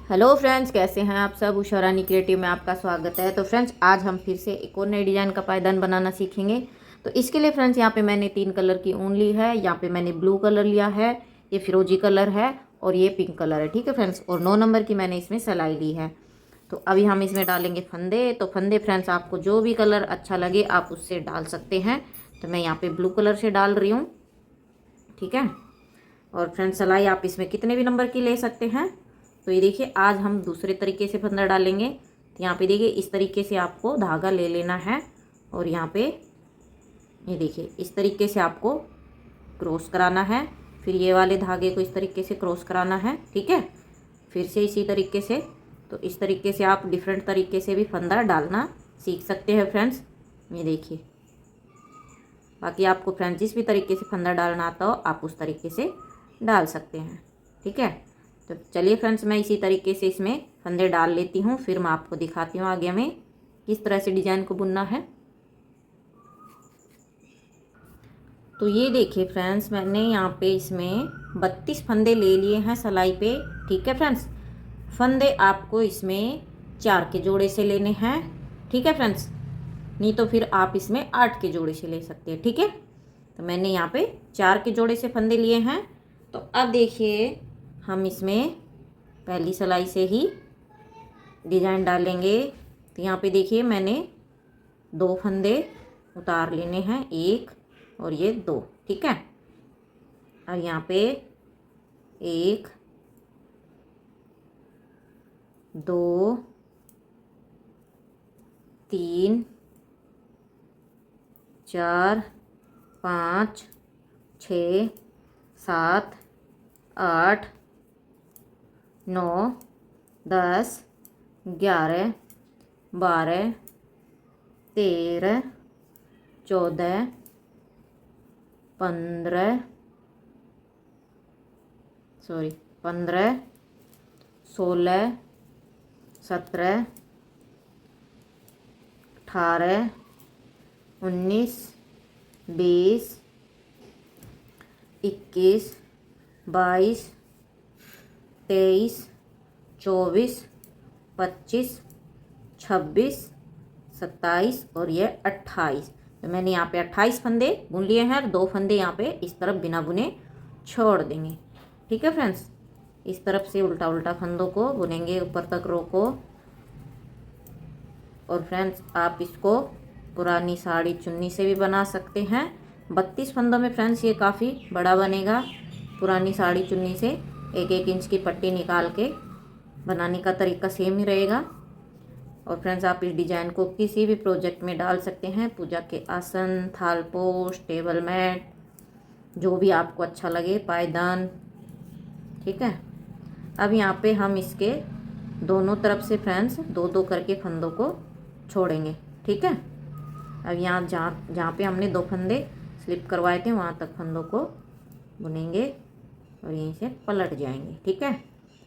Hello friends, कैसे हैं आप सब। उषा रानी क्रिएटिव में आपका स्वागत है। तो फ्रेंड्स, आज हम फिर से एक और नए डिज़ाइन का पायदान बनाना सीखेंगे। तो इसके लिए फ्रेंड्स, यहाँ पे मैंने 3 कलर की ऊन ली है। यहाँ पे मैंने ब्लू कलर लिया है, ये फिरोजी कलर है और ये पिंक कलर है। ठीक है फ्रेंड्स, और 9 नंबर की मैंने इसमें सिलाई ली है। तो अभी हम इसमें डालेंगे फंदे। तो फंदे फ्रेंड्स, आपको जो भी कलर अच्छा लगे आप उससे डाल सकते हैं। तो मैं यहाँ पे ब्लू कलर से डाल रही हूँ। ठीक है, और फ्रेंड्स सिलाई आप इसमें कितने भी नंबर की ले सकते हैं। तो ये देखिए, आज हम दूसरे तरीके से फंदा डालेंगे। तो यहाँ पे देखिए, इस तरीके से आपको धागा ले लेना है और यहाँ पे ये देखिए, इस तरीके से आपको क्रॉस कराना है। फिर ये वाले धागे को इस तरीके से क्रॉस कराना है। ठीक है, फिर से इसी तरीके से। तो इस तरीके से आप डिफरेंट तरीके से भी फंदा डालना सीख सकते हैं फ्रेंड्स। ये देखिए, बाकी आपको फ्रेंड्स जिस भी तरीके से फंदा डालना आता हो आप उस तरीके से डाल सकते हैं। ठीक है, तो चलिए फ्रेंड्स, मैं इसी तरीके से इसमें फंदे डाल लेती हूँ। फिर मैं आपको दिखाती हूँ आगे हमें किस तरह से डिजाइन को बुनना है। तो ये देखिए फ्रेंड्स, मैंने यहाँ पे इसमें 32 फंदे ले लिए हैं सिलाई पे। ठीक है फ्रेंड्स, फंदे आपको इसमें 4 के जोड़े से लेने हैं। ठीक है फ्रेंड्स, नहीं तो फिर आप इसमें 8 के जोड़े से ले सकते हैं। ठीक है, तो मैंने यहाँ पे 4 के जोड़े से फंदे लिए हैं। तो अब देखिए, हम इसमें पहली सिलाई से ही डिजाइन डालेंगे। तो यहाँ पे देखिए, मैंने 2 फंदे उतार लेने हैं, 1 और ये 2। ठीक है, और यहाँ पे 1 2 3 4 5 6 7 8 9 10 11 12 13 14 15 16 17 18 19 20 21 22 23 24 25 26 27 और ये 28। तो मैंने यहाँ पे 28 फंदे बुन लिए हैं और 2 फंदे यहाँ पे इस तरफ बिना बुने छोड़ देंगे। ठीक है फ्रेंड्स, इस तरफ से उल्टा उल्टा फंदों को बुनेंगे ऊपर तक रो को। और फ्रेंड्स, आप इसको पुरानी साड़ी चुन्नी से भी बना सकते हैं। 32 फंदों में फ्रेंड्स ये काफ़ी बड़ा बनेगा। पुरानी साड़ी चुन्नी से 1-1 इंच की पट्टी निकाल के बनाने का तरीका सेम ही रहेगा। और फ्रेंड्स, आप इस डिज़ाइन को किसी भी प्रोजेक्ट में डाल सकते हैं। पूजा के आसन, थालपोश, टेबल मैट, जो भी आपको अच्छा लगे, पायदान। ठीक है, अब यहाँ पे हम इसके दोनों तरफ से फ्रेंड्स 2-2 करके फंदों को छोड़ेंगे। ठीक है, अब यहाँ जहाँ पे हमने 2 फंदे स्लिप करवाए थे वहाँ तक फंदों को बुनेंगे और यहीं से पलट जाएंगे। ठीक है,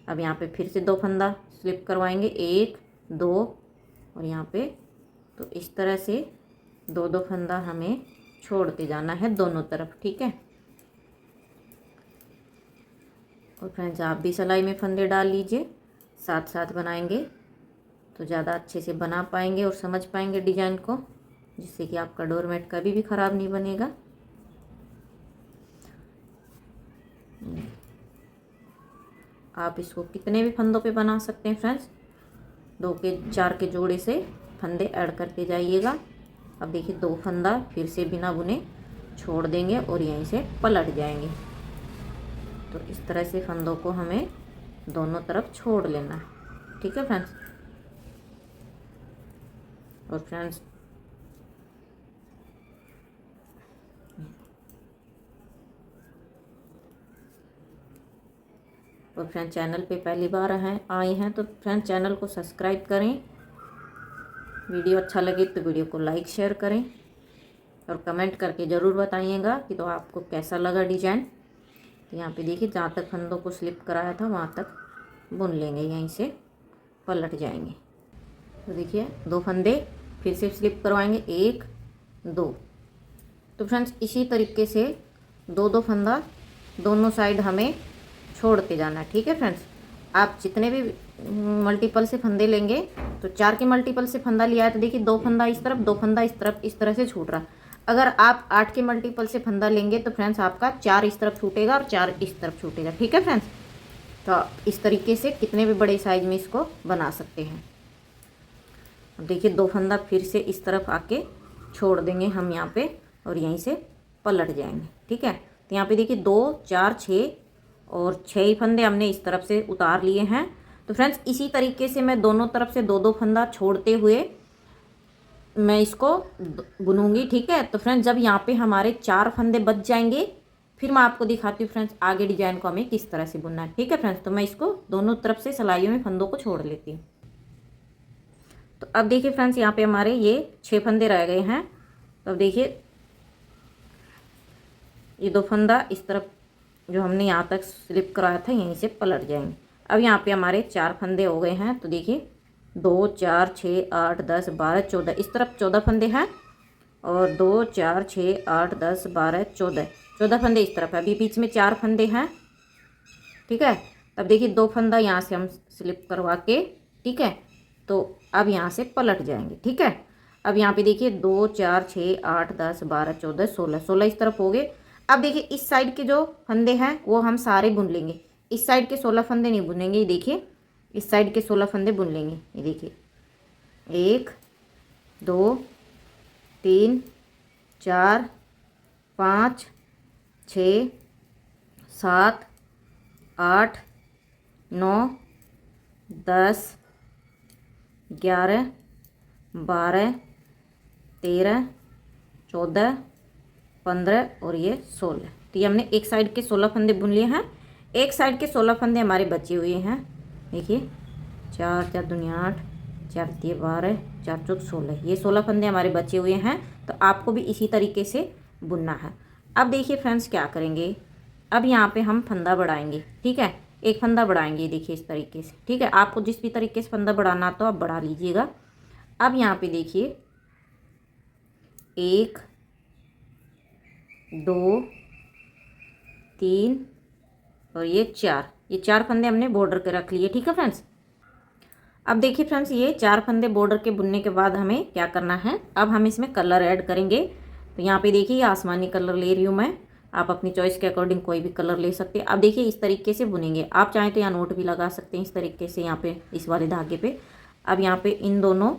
अब यहाँ पे फिर से 2 फंदा स्लिप करवाएंगे, 1 2 और यहाँ पे। तो इस तरह से 2-2 फंदा हमें छोड़ते जाना है दोनों तरफ। ठीक है, और फ्रेंड्स, आप भी सिलाई में फंदे डाल लीजिए, साथ साथ बनाएंगे तो ज़्यादा अच्छे से बना पाएंगे और समझ पाएंगे डिजाइन को, जिससे कि आपका डोरमेट कभी भी ख़राब नहीं बनेगा। आप इसको कितने भी फंदों पे बना सकते हैं फ्रेंड्स। 2 के 4 के जोड़े से फंदे ऐड करते जाइएगा। अब देखिए, 2 फंदा फिर से बिना बुने छोड़ देंगे और यहीं से पलट जाएंगे। तो इस तरह से फंदों को हमें दोनों तरफ छोड़ लेना है। ठीक है फ्रेंड्स, और फ्रेंड्स चैनल पे पहली बार आए हैं तो फ्रेंड्स चैनल को सब्सक्राइब करें। वीडियो अच्छा लगे तो वीडियो को लाइक शेयर करें और कमेंट करके ज़रूर बताइएगा कि तो आपको कैसा लगा डिजाइन। तो यहाँ पे देखिए, जहाँ तक फंदों को स्लिप कराया था वहाँ तक बुन लेंगे, यहीं से पलट जाएंगे। तो देखिए, 2 फंदे फिर से स्लिप करवाएंगे, 1 2। तो फ्रेंड्स, इसी तरीके से 2-2 फंदा दोनों साइड हमें छोड़ते जाना है। ठीक है फ्रेंड्स, आप जितने भी मल्टीपल से फंदे लेंगे, तो 4 के मल्टीपल से फंदा लिया है तो देखिए 2 फंदा इस तरफ, 2 फंदा इस तरफ, इस तरह से छूट रहा। अगर आप 8 के मल्टीपल से फंदा लेंगे तो फ्रेंड्स आपका 4 इस तरफ छूटेगा और 4 इस तरफ छूटेगा। ठीक है फ्रेंड्स, तो इस तरीके से कितने भी बड़े साइज में इसको बना सकते हैं। अब देखिए 2 फंदा फिर से इस तरफ आके छोड़ देंगे हम यहाँ पे और यहीं से पलट जाएंगे। ठीक है, तो यहाँ पे देखिए 2 4 6 और 6 ही फंदे हमने इस तरफ से उतार लिए हैं। तो फ्रेंड्स इसी तरीके से मैं दोनों तरफ से 2 2 फंदा छोड़ते हुए मैं इसको बुनूंगी। ठीक है, तो फ्रेंड्स जब यहाँ पे हमारे 4 फंदे बच जाएंगे फिर मैं आपको दिखाती हूँ फ्रेंड्स आगे डिजाइन को हमें किस तरह से बुनना है। ठीक है फ्रेंड्स, तो मैं इसको दोनों तरफ से सिलाइयों में फंदों को छोड़ लेती हूँ। तो अब देखिए फ्रेंड्स यहाँ पे हमारे ये 6 फंदे रह गए हैं। तो अब देखिए ये 2 फंदा इस तरफ जो हमने यहाँ तक स्लिप कराया था यहीं से पलट जाएंगे। अब यहाँ पे हमारे 4 फंदे हो गए हैं। तो देखिए 2 4 6 8 10 12 14, इस तरफ 14 फंदे हैं और 2 4 6 8 10 12 14 फंदे इस तरफ है। अभी बीच में 4 फंदे हैं। ठीक है, अब देखिए 2 फंदा यहाँ से हम स्लिप करवा के, ठीक है, तो अब यहाँ से पलट जाएंगे। ठीक है, अब यहाँ पे देखिए 2 4 6 8 10 12 14 16 इस तरफ हो गए। अब देखिए इस साइड के जो फंदे हैं वो हम सारे बुन लेंगे। इस साइड के 16 फंदे नहीं बुनेंगे। ये देखिए इस साइड के 16 फंदे बुन लेंगे। ये देखिए 1 2 3 4 5 6 7 8 9 10 11 12 13 14 15 और ये 16। तो ये हमने एक साइड के 16 फंदे बुन लिए हैं। एक साइड के 16 फंदे हमारे बचे हुए हैं। देखिए 4 4 दूनी 8 4 3 12 4 चौक 16, ये 16 फंदे हमारे बचे हुए हैं। तो आपको भी इसी तरीके से बुनना है। अब देखिए फ्रेंड्स क्या करेंगे, अब यहाँ पे हम फंदा बढ़ाएंगे। ठीक है, एक फंदा बढ़ाएंगे। देखिए इस तरीके से। ठीक है, आपको जिस भी तरीके से फंदा बढ़ाना तो आप बढ़ा लीजिएगा। अब यहाँ पे देखिए 1 2 3 और ये 4 फंदे हमने बॉर्डर के रख लिए। ठीक है फ्रेंड्स, अब देखिए फ्रेंड्स ये 4 फंदे बॉर्डर के बुनने के बाद हमें क्या करना है, अब हम इसमें कलर ऐड करेंगे। तो यहाँ पे देखिए ये आसमानी कलर ले रही हूँ मैं। आप अपनी चॉइस के अकॉर्डिंग कोई भी कलर ले सकते हैं। अब देखिए इस तरीके से बुनेंगे। आप चाहें तो यहाँ नोट भी लगा सकते हैं इस तरीके से यहाँ पे इस वाले धागे पे। अब यहाँ पे इन दोनों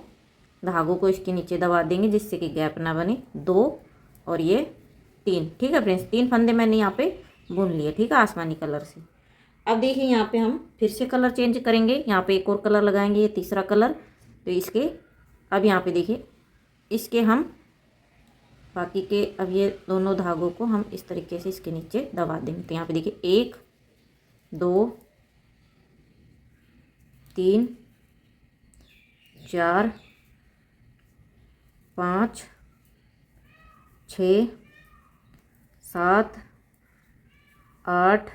धागों को इसके नीचे दबा देंगे जिससे कि गैप ना बने। 2 और ये 3। ठीक है फ्रेंड्स, 3 फंदे मैंने यहाँ पे बुन लिए। ठीक है, आसमानी कलर से। अब देखिए यहाँ पे हम फिर से कलर चेंज करेंगे। यहाँ पे एक और कलर लगाएंगे, ये तीसरा कलर। तो इसके अब यहाँ पे देखिए इसके हम बाकी के अब ये दोनों धागों को हम इस तरीके से इसके नीचे दबा देंगे। तो यहाँ पे देखिए 1 2 3 4 5 6 7 8,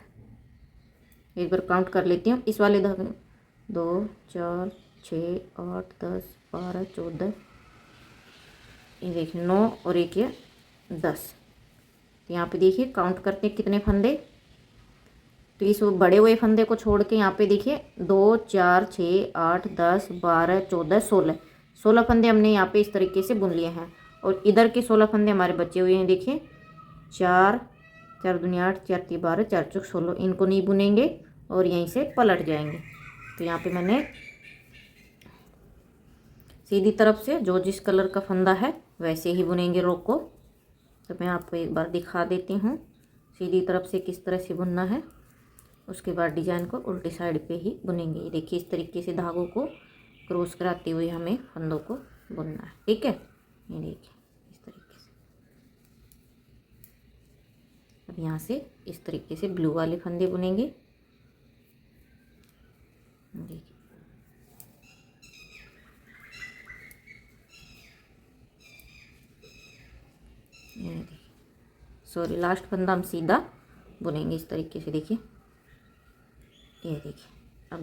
एक बार काउंट कर लेती हूँ इस वाले धागे। 2 4 6 8 10 12 14, ये देखिए 9 और एक ये 10। तो यहाँ पे देखिए काउंट करते हैं कितने फंदे। तो इस बड़े हुए फंदे को छोड़ के यहाँ पे देखिए 2 4 6 8 10 12 14 16 फंदे हमने यहाँ पे इस तरीके से बुन लिए हैं। और इधर के 16 फंदे हमारे बचे हुए हैं। देखिए 4 4 दूनी 8 4 3 12 4 चौक 16, इनको नहीं बुनेंगे और यहीं से पलट जाएंगे। तो यहाँ पे मैंने सीधी तरफ से जो जिस कलर का फंदा है वैसे ही बुनेंगे रो को। तो मैं आपको एक बार दिखा देती हूँ सीधी तरफ से किस तरह से बुनना है। उसके बाद डिजाइन को उल्टी साइड पे ही बुनेंगे। ये देखिए इस तरीके से धागों को क्रॉस कराते हुए हमें फंदों को बुनना है। ठीक है, ये देखिए इस तरीके से। अब यहाँ से इस तरीके से ब्लू वाले फंदे बुनेंगे। देखिए सॉरी, लास्ट फंदा हम सीधा बुनेंगे इस तरीके से। देखिए ये देखिए, अब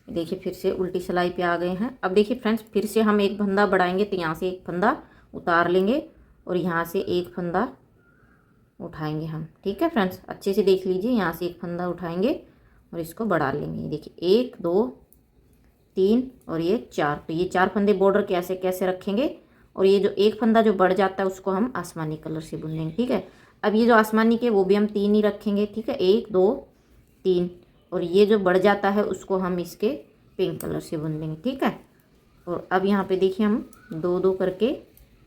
देखिए फिर से उल्टी सिलाई पे आ गए हैं। अब देखिए फ्रेंड्स फिर से हम एक फंदा बढ़ाएंगे। तो यहाँ से एक फंदा उतार लेंगे और यहाँ से एक फंदा उठाएंगे हम। ठीक है फ्रेंड्स, अच्छे से देख लीजिए, यहाँ से एक फंदा उठाएंगे और इसको बढ़ा लेंगे। देखिए 1 2 3 और ये 4, तो ये 4 फंदे बॉर्डर के ऐसे कैसे रखेंगे, और ये जो एक फंदा जो बढ़ जाता है उसको हम आसमानी कलर से बुन लेंगे। ठीक है, अब ये जो आसमानी के वो भी हम 3 ही रखेंगे। ठीक है, 1 2 3, और ये जो बढ़ जाता है उसको हम इसके पिंक कलर से बुन लेंगे। ठीक है, और अब यहाँ पे देखिए हम 2 2 करके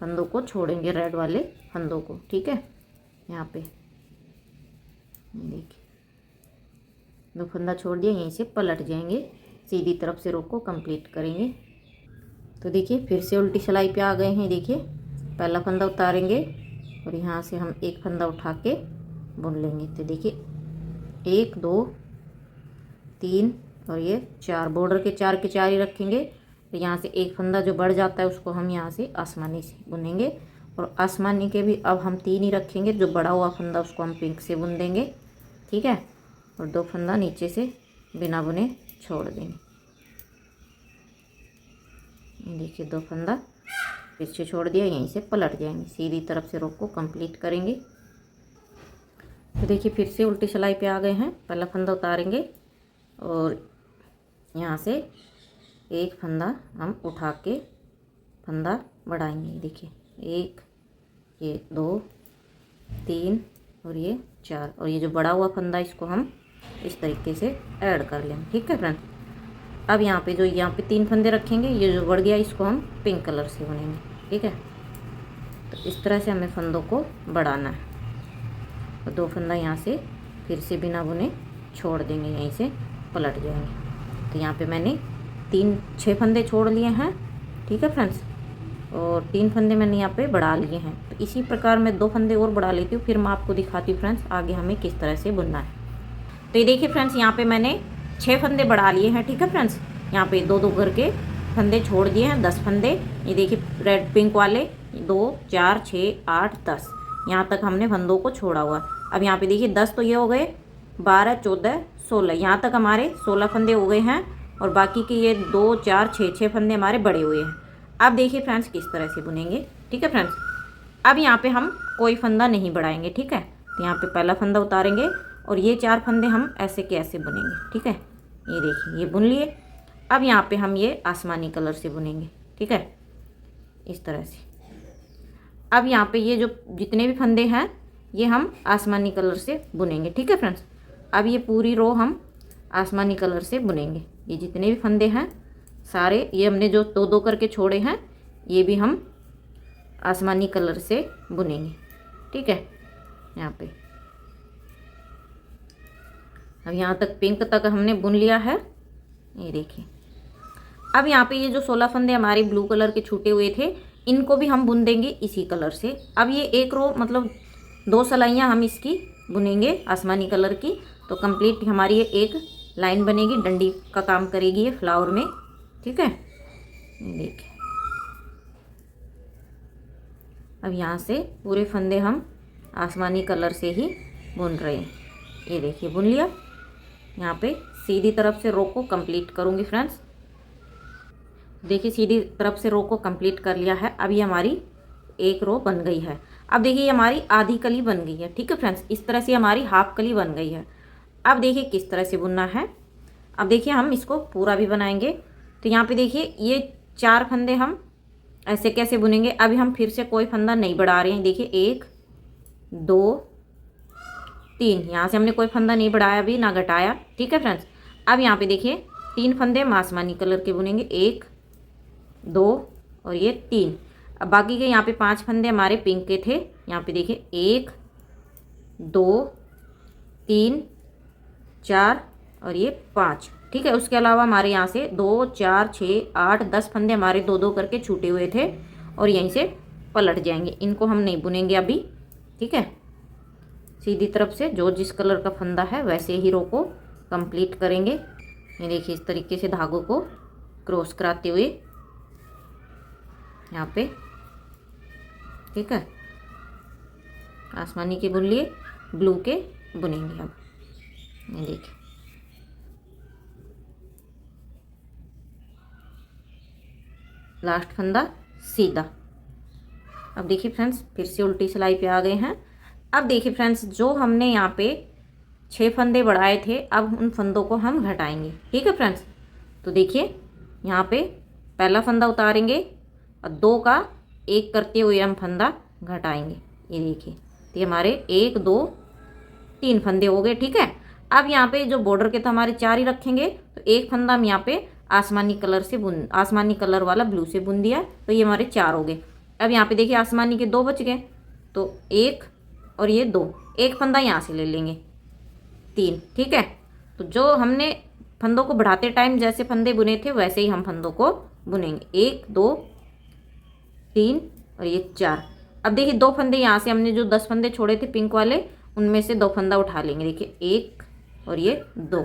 फंदों को छोड़ेंगे, रेड वाले फंदों को। ठीक है, यहाँ पे देखिए 2 फंदा छोड़ दिया, यहीं से पलट जाएंगे, सीधी तरफ से रो को कंप्लीट करेंगे। तो देखिए फिर से उल्टी सिलाई पे आ गए हैं। देखिए पहला फंदा उतारेंगे और यहाँ से हम एक फंदा उठा के बुन लेंगे। तो देखिए 1 2 3 और ये 4, बॉर्डर के 4 के 4 ही रखेंगे। तो यहाँ से एक फंदा जो बढ़ जाता है उसको हम यहाँ से आसमानी से बुनेंगे, और आसमानी के भी अब हम 3 ही रखेंगे। जो बड़ा हुआ फंदा उसको हम पिंक से बुन देंगे। ठीक है, और 2 फंदा नीचे से बिना बुने छोड़ देंगे। देखिए 2 फंदा फिर से छोड़ दिया, यहीं से पलट जाएंगे, सीधी तरफ से रो को कंप्लीट करेंगे। तो देखिए फिर से उल्टी सिलाई पे आ गए हैं। पहला फंदा उतारेंगे और यहाँ से एक फंदा हम उठा के फंदा बढ़ाएंगे। देखिए 1 ये 2 3 और ये 4, और ये जो बड़ा हुआ फंदा इसको हम इस तरीके से ऐड कर लेंगे। ठीक है फ्रेंड्स, अब यहाँ पे जो यहाँ पे 3 फंदे रखेंगे, ये जो बढ़ गया इसको हम पिंक कलर से बुनेंगे। ठीक है, तो इस तरह से हमें फंदों को बढ़ाना है। और 2 फंदा यहाँ से फिर से बिना बुने छोड़ देंगे, यहीं से पलट जाएंगे। तो यहाँ पे मैंने 6 फंदे छोड़ लिए हैं। ठीक है फ्रेंड्स, और 3 फंदे मैंने यहाँ पे बढ़ा लिए हैं। तो इसी प्रकार मैं 2 फंदे और बढ़ा लेती हूँ, फिर मैं आपको दिखाती हूँ फ्रेंड्स आगे हमें किस तरह से बुनना है। तो ये देखिए फ्रेंड्स, यहाँ पे मैंने 6 फंदे बढ़ा लिए हैं। ठीक है फ्रेंड्स, यहाँ पे 2 2 करके फंदे छोड़ दिए हैं, 10 फंदे। ये देखिए रेड पिंक वाले 2 4 6 8 10, यहाँ तक हमने फंदों को छोड़ा हुआ। अब यहाँ पे देखिए 10 तो ये हो गए, 12 14 16, यहाँ तक हमारे 16 फंदे हो गए हैं, और बाकी के ये 2 4 6 फंदे हमारे बड़े हुए हैं। अब देखिए फ्रेंड्स किस तरह से बुनेंगे। ठीक है फ्रेंड्स, अब यहाँ पे हम कोई फंदा नहीं बढ़ाएंगे। ठीक है, तो यहाँ पे पहला फंदा उतारेंगे और ये 4 फंदे हम ऐसे के ऐसे बुनेंगे। ठीक है, ये देखिए ये बुन लिए। अब यहाँ पे हम ये आसमानी कलर से बुनेंगे। ठीक है, इस तरह से। अब यहाँ पे ये जो जितने भी फंदे हैं ये हम आसमानी कलर से बुनेंगे। ठीक है फ्रेंड्स, अब ये पूरी रो हम आसमानी कलर से बुनेंगे। ये जितने भी फंदे हैं सारे, ये हमने जो 2 2 करके छोड़े हैं, ये भी हम आसमानी कलर से बुनेंगे। ठीक है, यहाँ पे अब यहाँ तक पिंक तक हमने बुन लिया है। ये देखिए, अब यहाँ पे ये जो 16 फंदे हमारे ब्लू कलर के छूटे हुए थे, इनको भी हम बुन देंगे इसी कलर से। अब ये एक रो मतलब 2 सिलाइयाँ हम इसकी बुनेंगे आसमानी कलर की, तो कंप्लीट हमारी ये एक लाइन बनेगी, डंडी का काम करेगी ये फ्लावर में। ठीक है, देखिए अब यहाँ से पूरे फंदे हम आसमानी कलर से ही बुन रहे हैं। ये देखिए बुन लिया। यहाँ पे सीधी तरफ से रो को कंप्लीट करूँगी फ्रेंड्स। देखिए सीधी तरफ से रो को कंप्लीट कर लिया है। अब ये हमारी एक रो बन गई है। अब देखिए ये हमारी आधी कली बन गई है। ठीक है फ्रेंड्स, इस तरह से हमारी हाफ कली बन गई है। अब देखिए किस तरह से बुनना है। अब देखिए हम इसको पूरा भी बनाएंगे। तो यहाँ पे देखिए ये 4 फंदे हम ऐसे कैसे बुनेंगे। अभी हम फिर से कोई फंदा नहीं बढ़ा रहे हैं। देखिए 1 2 3, यहाँ से हमने कोई फंदा नहीं बढ़ाया अभी ना घटाया। ठीक है फ्रेंड्स, अब यहाँ पे देखिए 3 फंदे हम आसमानी कलर के बुनेंगे, 1 2 और ये 3। अब बाकी के यहाँ पे 5 फंदे हमारे पिंक के थे। यहाँ पे देखिए 1 2 3 4 और ये 5। ठीक है, उसके अलावा हमारे यहाँ से 2 4 6 8 10 फंदे हमारे 2 2 करके छूटे हुए थे, और यहीं से पलट जाएंगे। इनको हम नहीं बुनेंगे अभी। ठीक है, सीधी तरफ से जो जिस कलर का फंदा है वैसे ही रो को कंप्लीट करेंगे। ये देखिए इस तरीके से धागों को क्रॉस कराते हुए यहाँ पे। ठीक है, आसमानी के बुन लिए, ब्लू के बुनेंगे। अब ये देखिए लास्ट फंदा सीधा। अब देखिए फ्रेंड्स फिर से उल्टी सिलाई पे आ गए हैं। अब देखिए फ्रेंड्स, जो हमने यहाँ पे 6 फंदे बढ़ाए थे, अब उन फंदों को हम घटाएंगे। ठीक है फ्रेंड्स, तो देखिए यहाँ पे पहला फंदा उतारेंगे और 2 का 1 करते हुए हम फंदा घटाएंगे। ये देखिए, तो ये हमारे 1 2 3 फंदे हो गए। ठीक है, अब यहाँ पे जो बॉर्डर के तो हमारे 4 ही रखेंगे, तो एक फंदा हम यहाँ पे आसमानी कलर वाला ब्लू से बुन दिया, तो ये हमारे 4 हो गए। अब यहाँ पे देखिए आसमानी के 2 बच गए, तो 1 और ये 2, एक फंदा यहाँ से ले लेंगे 3। ठीक है, तो जो हमने फंदों को बढ़ाते टाइम जैसे फंदे बुने थे वैसे ही हम फंदों को बुनेंगे। 1 2 3 और ये 4। अब देखिए 2 फंदे यहाँ से हमने जो 10 फंदे छोड़े थे पिंक वाले, उनमें से 2 फंदा उठा लेंगे। देखिए 1 और ये 2,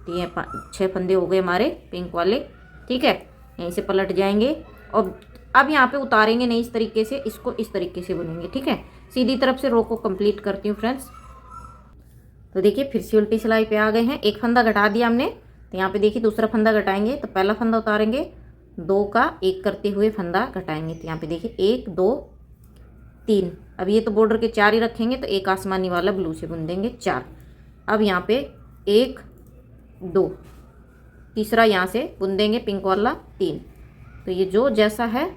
तो ये 6 फंदे हो गए हमारे पिंक वाले। ठीक है, यहीं से पलट जाएंगे और अब यहाँ पे उतारेंगे नहीं इस तरीके से, इसको इस तरीके से बुनेंगे। ठीक है, सीधी तरफ से रो को कंप्लीट करती हूँ फ्रेंड्स। तो देखिए फिर से उल्टी सिलाई पे आ गए हैं। एक फंदा घटा दिया हमने, तो यहाँ पे देखिए दूसरा फंदा घटाएंगे, तो पहला फंदा उतारेंगे, 2 का 1 करते हुए फंदा घटाएंगे। तो यहाँ पे देखिए 1 2 3। अब ये तो बॉर्डर के 4 ही रखेंगे, तो एक आसमानी वाला ब्लू से बुन देंगे 4। अब यहाँ पे 1 2, तीसरा यहाँ से बुन देंगे पिंक वाला 3। तो ये जो जैसा है,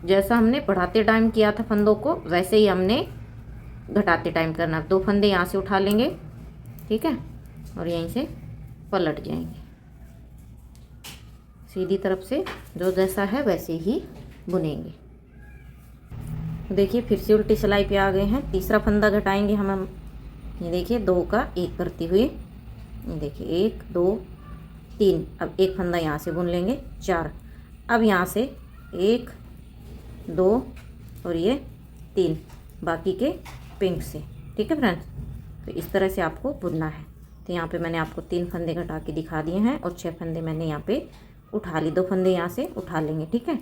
जैसा हमने बढ़ाते टाइम किया था फंदों को, वैसे ही हमने घटाते टाइम करना। 2 फंदे यहाँ से उठा लेंगे। ठीक है, और यहीं से पलट जाएंगे सीधी तरफ से, जो जैसा है वैसे ही बुनेंगे। देखिए फिर से उल्टी सिलाई पे आ गए हैं। तीसरा फंदा घटाएंगे हम ये देखिए 2 का 1 करते हुए, ये देखिए 1 2 3। अब एक फंदा यहाँ से बुन लेंगे 4। अब यहाँ से 1 2 और ये 3, बाकी के पिंक से। ठीक है फ्रेंड्स, तो इस तरह से आपको बुनना है। तो यहाँ पे मैंने आपको 3 फंदे घटा के दिखा दिए हैं और 6 फंदे मैंने यहाँ पे उठा ली। 2 फंदे यहाँ से उठा लेंगे। ठीक है,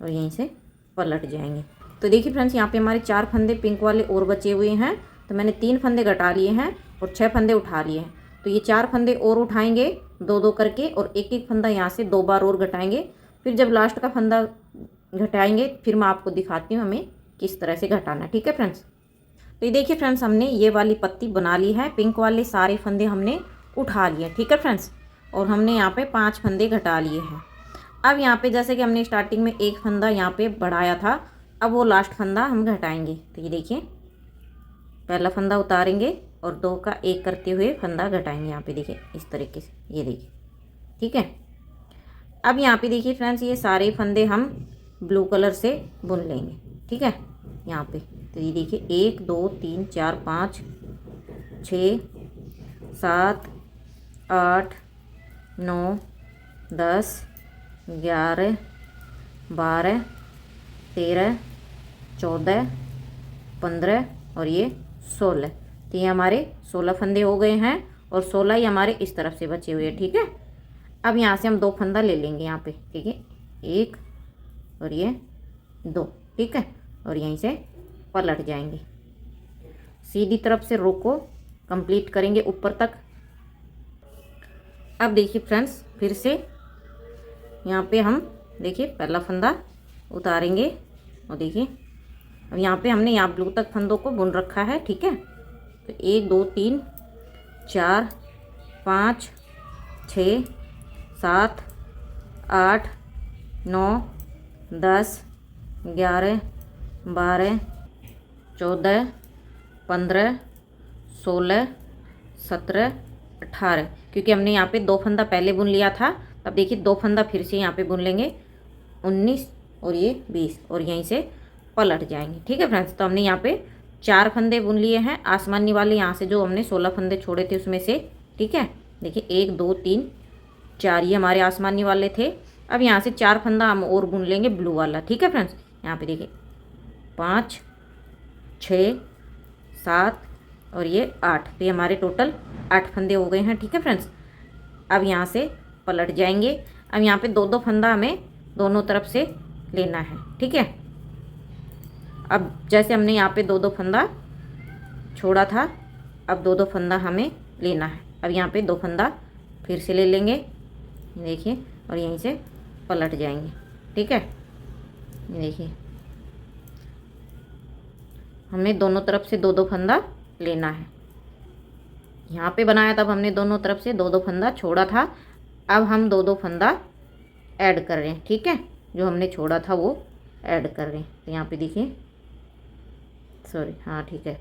और यहीं से पलट जाएंगे। तो देखिए फ्रेंड्स, यहाँ पे हमारे 4 फंदे पिंक वाले और बचे हुए हैं, तो मैंने 3 फंदे घटा लिए हैं और 6 फंदे उठा लिए हैं। तो ये 4 फंदे और उठाएंगे 2 2 करके, और एक एक फंदा यहाँ से 2 बार और घटाएंगे। फिर जब लास्ट का फंदा घटाएंगे फिर मैं आपको दिखाती हूँ हमें किस तरह से घटाना। ठीक है फ्रेंड्स, तो ये देखिए फ्रेंड्स, हमने ये वाली पत्ती बना ली है। पिंक वाले सारे फंदे हमने उठा लिए। ठीक है फ्रेंड्स, और हमने यहाँ पे 5 फंदे घटा लिए हैं। अब यहाँ पे जैसे कि हमने स्टार्टिंग में एक फंदा यहाँ पे बढ़ाया था, अब वो लास्ट फंदा हम घटाएंगे। तो ये देखिए पहला फंदा उतारेंगे और 2 का 1 करते हुए फंदा घटाएंगे। यहाँ पे देखिए इस तरीके से, ये देखिए। ठीक है, अब यहाँ पे देखिए फ्रेंड्स, ये सारे फंदे हम ब्लू कलर से बुन लेंगे। ठीक है, यहाँ पे तो ये देखिए 1 2 3 4 5 6 7 8 9 10 11 12 13 14 15 और ये 16। तो ये हमारे 16 फंदे हो गए हैं और 16 ही हमारे इस तरफ से बचे हुए हैं। ठीक है, अब यहाँ से हम 2 फंदा ले लेंगे यहाँ पे। ठीक है, 1 और ये 2। ठीक है, और यहीं से पलट जाएंगे सीधी तरफ से रो को कंप्लीट करेंगे ऊपर तक। अब देखिए फ्रेंड्स, फिर से यहाँ पे हम देखिए पहला फंदा उतारेंगे और देखिए अब यहाँ पे हमने यहाँ ब्लू तक फंदों को बुन रखा है। ठीक है, तो 1 2 3 4 5 6 7 8 9 10 11 12 14 15 16 17 18, क्योंकि हमने यहाँ पे 2 फंदा पहले बुन लिया था। तब देखिए 2 फंदा फिर से यहाँ पे बुन लेंगे 19 और ये 20 और यहीं से पलट जाएंगे। ठीक है फ्रेंड्स, तो हमने यहाँ पे 4 फंदे बुन लिए हैं आसमानी वाले, यहाँ से जो हमने 16 फंदे छोड़े थे उसमें से। ठीक है, देखिए 1 2 3 4 ये हमारे आसमानी वाले थे। अब यहाँ से 4 फंदा हम और बुन लेंगे ब्लू वाला। ठीक है फ्रेंड्स, यहाँ पे देखिए 5 6 7 और ये 8, तो ये हमारे टोटल 8 फंदे हो गए हैं। ठीक है फ्रेंड्स, अब यहाँ से पलट जाएंगे। अब यहाँ पे 2 2 फंदा हमें दोनों तरफ से लेना है। ठीक है, अब जैसे हमने यहाँ पे 2 2 फंदा छोड़ा था, अब 2 2 फंदा हमें लेना है। अब यहाँ पे 2 फंदा फिर से ले लेंगे, देखिए, और यहीं से पलट जाएंगे। ठीक है, देखिए हमने दोनों तरफ से दो दो फंदा लेना है। यहाँ पे बनाया तब हमने दोनों तरफ से दो दो फंदा छोड़ा था, अब हम दो दो फंदा ऐड कर रहे हैं। ठीक है, जो हमने छोड़ा था वो ऐड कर रहे हैं। तो यहाँ पे देखिए, सॉरी, हाँ ठीक है,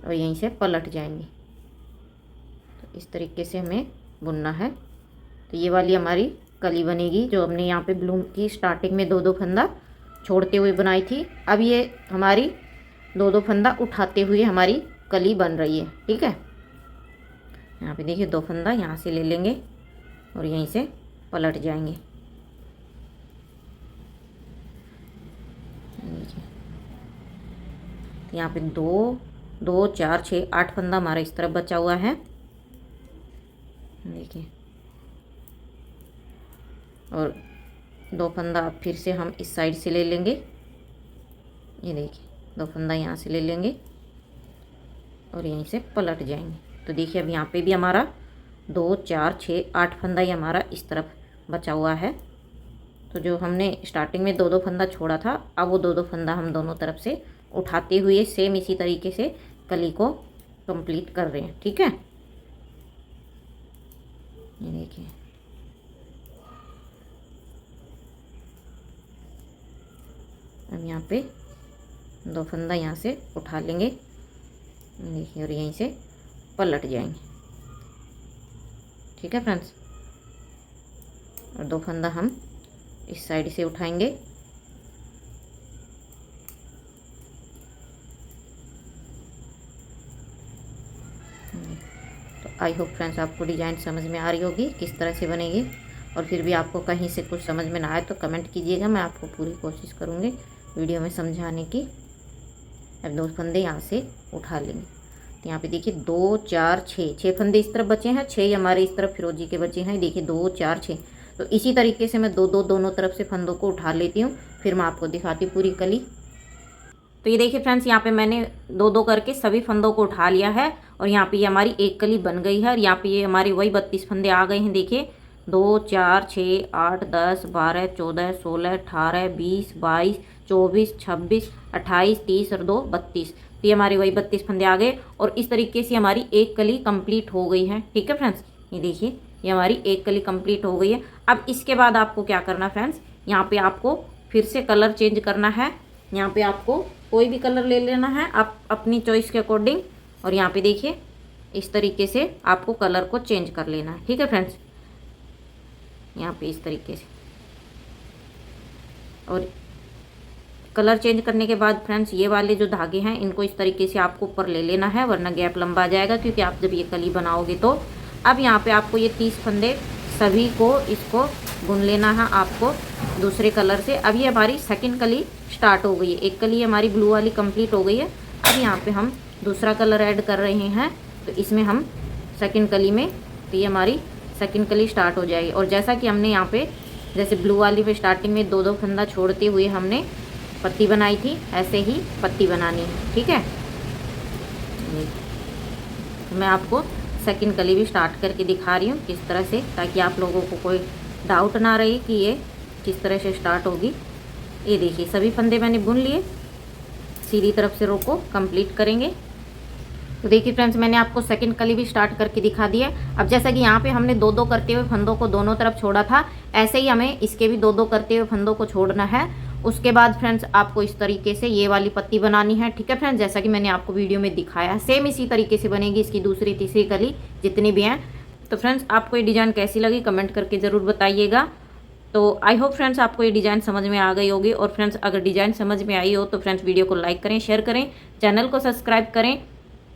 और यहीं से पलट जाएंगे। तो इस तरीके से हमें बुनना है। तो ये वाली हमारी कली बनेगी जो हमने यहाँ पे ब्लूम की स्टार्टिंग में दो दो फंदा छोड़ते हुए बनाई थी। अब ये हमारी दो दो फंदा उठाते हुए हमारी कली बन रही है। ठीक है, यहाँ पे देखिए दो फंदा यहाँ से ले लेंगे और यहीं से पलट जाएंगे। यहाँ पे 2 2 4 6 8 फंदा हमारा इस तरफ बचा हुआ है। देखिए, और दो फंदा फिर से हम इस साइड से ले लेंगे। ये देखिए, दो फंदा यहाँ से ले लेंगे और यहीं से पलट जाएंगे। तो देखिए, अब यहाँ पे भी हमारा 2 4 6 8 फंदा ही हमारा इस तरफ बचा हुआ है। तो जो हमने स्टार्टिंग में दो दो फंदा छोड़ा था, अब वो दो दो फंदा हम दोनों तरफ से उठाते हुए सेम इसी तरीके से कली को कंप्लीट कर रहे हैं। ठीक है, ये देखिए, अब यहाँ पे दो फंदा यहाँ से उठा लेंगे। देखिए, और यहीं से पलट जाएंगे। ठीक है फ्रेंड्स, और दो फंदा हम इस साइड से उठाएंगे। तो आई होप फ्रेंड्स आपको डिज़ाइन समझ में आ रही होगी किस तरह से बनेगी। और फिर भी आपको कहीं से कुछ समझ में ना आए तो कमेंट कीजिएगा, मैं आपको पूरी कोशिश करूँगी वीडियो में समझाने की। अब दो फंदे यहाँ से उठा लेंगे। तो यहाँ पे देखिए 2 4 6 फंदे इस तरफ बचे हैं, 6 हमारे इस तरफ फिरोजी के बचे हैं। देखिए 2 4 6। तो इसी तरीके से मैं दोनों तरफ से फंदों को उठा लेती हूँ, फिर मैं आपको दिखाती हूँ पूरी कली। तो ये देखिए फ्रेंड्स, यहाँ पे मैंने दो दो करके सभी फंदों को उठा लिया है और यहाँ पे ये हमारी एक कली बन गई है। और यहाँ पे ये हमारे वही 32 फंदे आ गए हैं। देखिए 2 4 6 8 10 12 14 16 18 20 22 24 26 28 30 और 2 32। तो ये हमारे वही 32 फंदे आ गए और इस तरीके से हमारी एक कली कंप्लीट हो गई है। ठीक है फ्रेंड्स, ये देखिए, ये हमारी एक कली कंप्लीट हो गई है। अब इसके बाद आपको क्या करना फ्रेंड्स, यहाँ पे आपको फिर से कलर चेंज करना है। यहाँ पे आपको कोई भी कलर ले लेना है आप अपनी चॉइस के अकॉर्डिंग। और यहाँ पे देखिए, इस तरीके से आपको कलर को चेंज कर लेना है। ठीक है फ्रेंड्स, यहाँ पे इस तरीके से। और कलर चेंज करने के बाद फ्रेंड्स, ये वाले जो धागे हैं इनको इस तरीके से आपको ऊपर ले लेना है, वरना गैप लंबा आ जाएगा, क्योंकि आप जब ये कली बनाओगे तो। अब यहाँ पे आपको ये 30 फंदे सभी को इसको बुन लेना है आपको दूसरे कलर से। अब ये हमारी सेकंड कली स्टार्ट हो गई है। एक कली हमारी ब्लू वाली कंप्लीट हो गई है। अब यहाँ पे हम दूसरा कलर ऐड कर रहे हैं, तो इसमें हम सेकंड कली में, तो ये हमारी सेकंड कली स्टार्ट हो जाएगी। और जैसा कि हमने यहाँ पे जैसे ब्लू वाली पे स्टार्टिंग में दो दो फंदा छोड़ते हुए हमने पत्ती बनाई थी, ऐसे ही पत्ती बनानी है। ठीक है, मैं आपको सेकंड कली भी स्टार्ट करके दिखा रही हूँ किस तरह से, ताकि आप लोगों को कोई डाउट ना रहे कि ये किस तरह से स्टार्ट होगी। ये देखिए, सभी फंदे मैंने बुन लिए, सीधी तरफ से रो को कंप्लीट करेंगे। तो देखिए फ्रेंड्स, मैंने आपको सेकंड कली भी स्टार्ट करके दिखा दिया। अब जैसा कि यहाँ पे हमने दो दो करते हुए फंदों को दोनों तरफ छोड़ा था, ऐसे ही हमें इसके भी दो दो करते हुए फंदों को छोड़ना है। उसके बाद फ्रेंड्स, आपको इस तरीके से ये वाली पत्ती बनानी है। ठीक है फ्रेंड्स, जैसा कि मैंने आपको वीडियो में दिखाया है, सेम इसी तरीके से बनेगी इसकी दूसरी तीसरी कली जितनी भी हैं। तो फ्रेंड्स, आपको ये डिज़ाइन कैसी लगी कमेंट करके ज़रूर बताइएगा। तो आई होप फ्रेंड्स आपको ये डिज़ाइन समझ में आ गई होगी। और फ्रेंड्स, अगर डिज़ाइन समझ में आई हो तो फ्रेंड्स वीडियो को लाइक करें, शेयर करें, चैनल को सब्सक्राइब करें।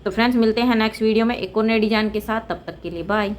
तो फ्रेंड्स, मिलते हैं नेक्स्ट वीडियो में एक और नए डिज़ाइन के साथ। तब तक के लिए बाय।